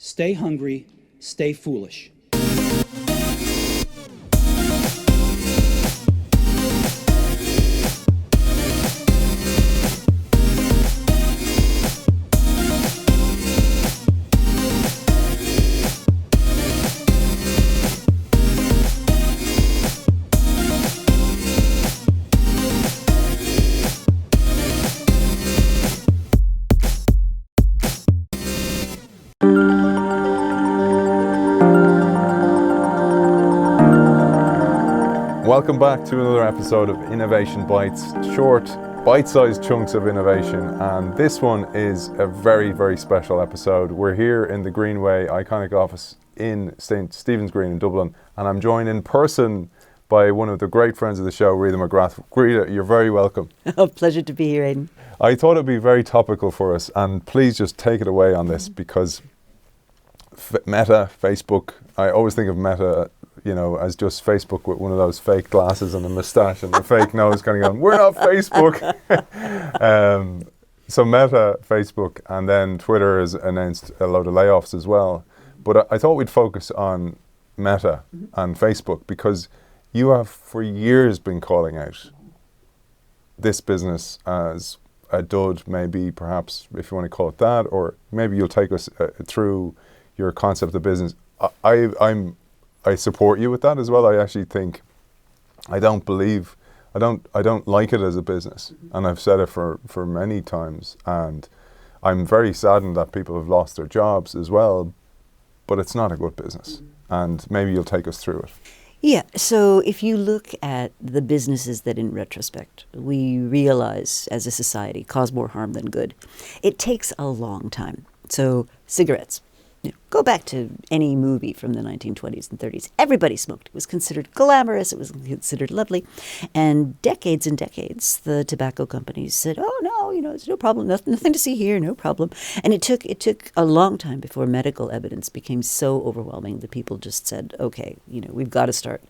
Stay hungry, stay foolish. Welcome back to another episode of Innovation Bites, short, bite-sized chunks of innovation, and this one is a very, very special episode. We're here in the Greenway iconic office in St. Stephen's Green in Dublin, and I'm joined in person by one of the great friends of the show, Rita McGrath. Rita, you're very welcome. Oh, pleasure to be here, Aidan. I thought it'd be very topical for us, and please just take it away on this, because Meta, Facebook, I always think of Meta, you know, as just Facebook with one of those fake glasses and a moustache and a fake nose kind of going, we're not Facebook. So Meta, Facebook, and then Twitter has announced a load of layoffs as well. But I thought we'd focus on Meta and Facebook, because you have for years been calling out this business as a dud, maybe, perhaps, if you want to call it that, or maybe you'll take us through your concept of business. I support you with that as well. I actually think I don't like it as a business, and I've said it for many times, and I'm very saddened that people have lost their jobs as well, but it's not a good business, and maybe you'll take us through it. Yeah, so if you look at the businesses that in retrospect we realize as a society cause more harm than good, it takes a long time. So cigarettes. Go back to any movie from the 1920s and 30s. Everybody smoked. It was considered glamorous. It was considered lovely. And decades, the tobacco companies said, oh, no, it's no problem. Nothing to see here, no problem. And it took a long time before medical evidence became so overwhelming that people just said, okay, we've got to start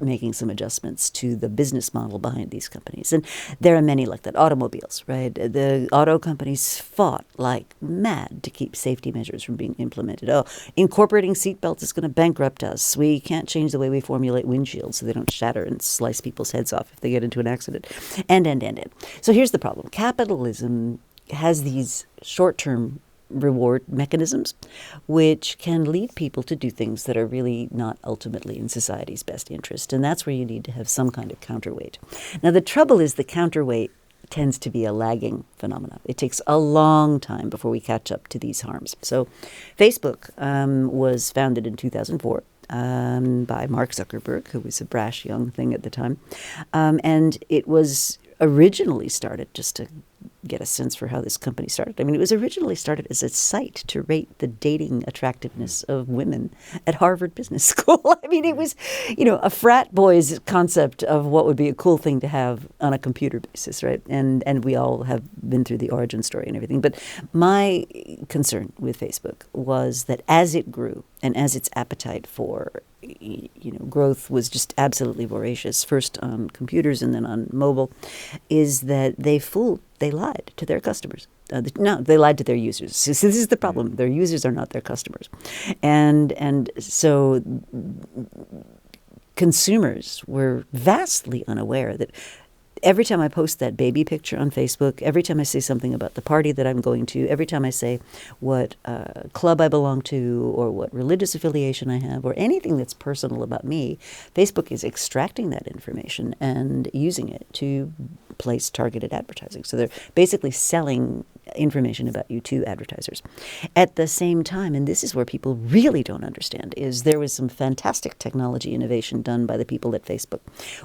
making some adjustments to the business model behind these companies. And there are many like that. Automobiles, right? The auto companies fought like mad to keep safety measures from being implemented. Oh, incorporating seatbelts is going to bankrupt us. We can't change the way we formulate windshields so they don't shatter and slice people's heads off if they get into an accident. And. So here's the problem. Capitalism has these short-term reward mechanisms which can lead people to do things that are really not ultimately in society's best interest. And that's where you need to have some kind of counterweight. Now, the trouble is the counterweight tends to be a lagging phenomenon. It takes a long time before we catch up to these harms. So Facebook was founded in 2004 by Mark Zuckerberg, who was a brash young thing at the time. And it was originally started, just to get a sense for how this company started. I mean, it was originally started as a site to rate the dating attractiveness of women at Harvard Business School. I mean, it was, a frat boy's concept of what would be a cool thing to have on a computer basis, right? And we all have been through the origin story and everything. But my concern with Facebook was that as it grew and as its appetite for growth was just absolutely voracious, first on computers and then on mobile, is that they lied to their customers. They lied to their users. So this is the problem. Their users are not their customers. And so consumers were vastly unaware that every time I post that baby picture on Facebook, every time I say something about the party that I'm going to, every time I say what club I belong to or what religious affiliation I have or anything that's personal about me, Facebook is extracting that information and using it to place targeted advertising. So they're basically selling information about you to advertisers. At the same time, and this is where people really don't understand, is there was some fantastic technology innovation done by the people at Facebook,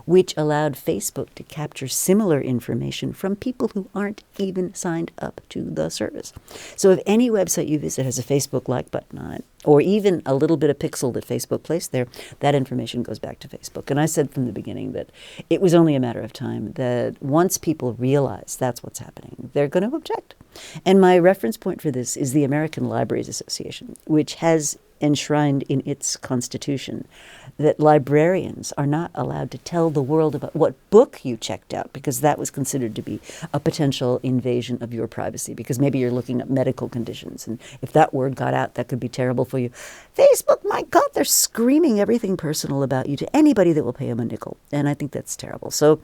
which allowed Facebook to capture similar information from people who aren't even signed up to the service. So if any website you visit has a Facebook like button on it, or even a little bit of pixel that Facebook placed there, that information goes back to Facebook. And I said from the beginning that it was only a matter of time that once people realize that's what's happening, they're going to object. And my reference point for this is the American Libraries Association, which has enshrined in its constitution that librarians are not allowed to tell the world about what book you checked out, because that was considered to be a potential invasion of your privacy, because maybe you're looking at medical conditions, and if that word got out, that could be terrible for you. Facebook, my God, they're screaming everything personal about you to anybody that will pay them a nickel, and I think that's terrible. So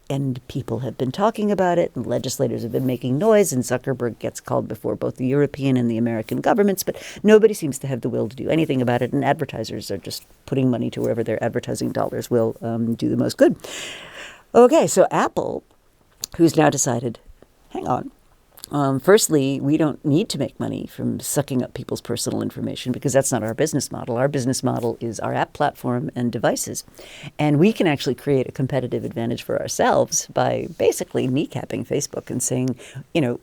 and people have been talking about it, and legislators have been making noise, and Zuckerberg gets called before both the European and the American governments, but nobody seems to have the will to do anything about it, and advertisers are just putting money to wherever their advertising dollars will do the most good. Okay, so Apple, who's now decided, hang on, firstly, we don't need to make money from sucking up people's personal information, because that's not our business model. Our business model is our app platform and devices. And we can actually create a competitive advantage for ourselves by basically kneecapping Facebook and saying,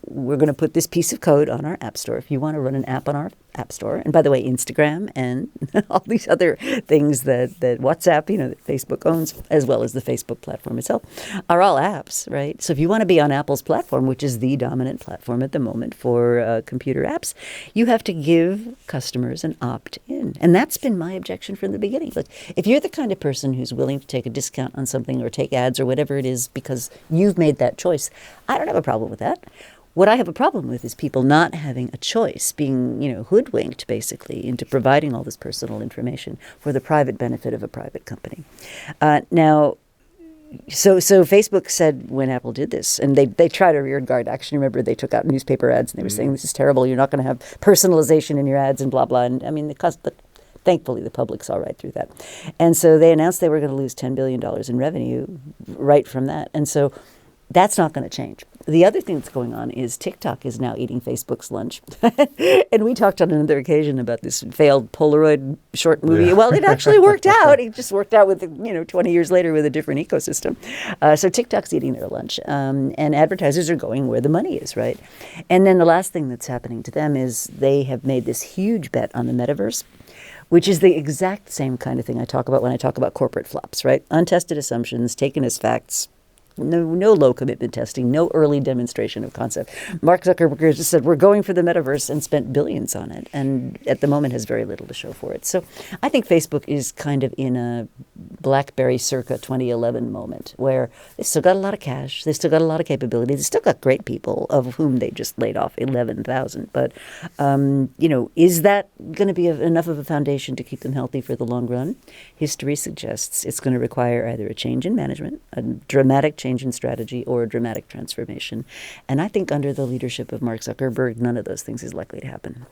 we're going to put this piece of code on our app store. If you want to run an app on our app store, and by the way, Instagram and all these other things that WhatsApp, that Facebook owns, as well as the Facebook platform itself, are all apps, right? So if you want to be on Apple's platform, which is the dominant platform at the moment for computer apps, you have to give customers an opt-in. And that's been my objection from the beginning. Look, if you're the kind of person who's willing to take a discount on something or take ads or whatever it is because you've made that choice, I don't have a problem with that. What I have a problem with is people not having a choice, being, hoodwinked basically into providing all this personal information for the private benefit of a private company. So Facebook said when Apple did this, and they tried a rearguard action. Remember, they took out newspaper ads and they were saying, this is terrible, you're not going to have personalization in your ads and blah, blah. And I mean, thankfully, the public saw right through that. And so they announced they were going to lose $10 billion in revenue right from that. And so that's not going to change. The other thing that's going on is TikTok is now eating Facebook's lunch. And we talked on another occasion about this failed Polaroid short movie. Yeah. Well, it actually worked out. It just worked out with, 20 years later with a different ecosystem. So TikTok's eating their lunch. And advertisers are going where the money is, right? And then the last thing that's happening to them is they have made this huge bet on the metaverse, which is the exact same kind of thing I talk about when I talk about corporate flops, right? Untested assumptions taken as facts. No low commitment testing, no early demonstration of concept. Mark Zuckerberg just said, we're going for the metaverse, and spent billions on it, and at the moment has very little to show for it. So I think Facebook is kind of in a BlackBerry circa 2011 moment where they've still got a lot of cash, they've still got a lot of capability, they've still got great people, of whom they just laid off 11,000. But, is that going to be enough of a foundation to keep them healthy for the long run? History suggests it's going to require either a change in management, a dramatic change in strategy, or a dramatic transformation. And I think under the leadership of Mark Zuckerberg, none of those things is likely to happen.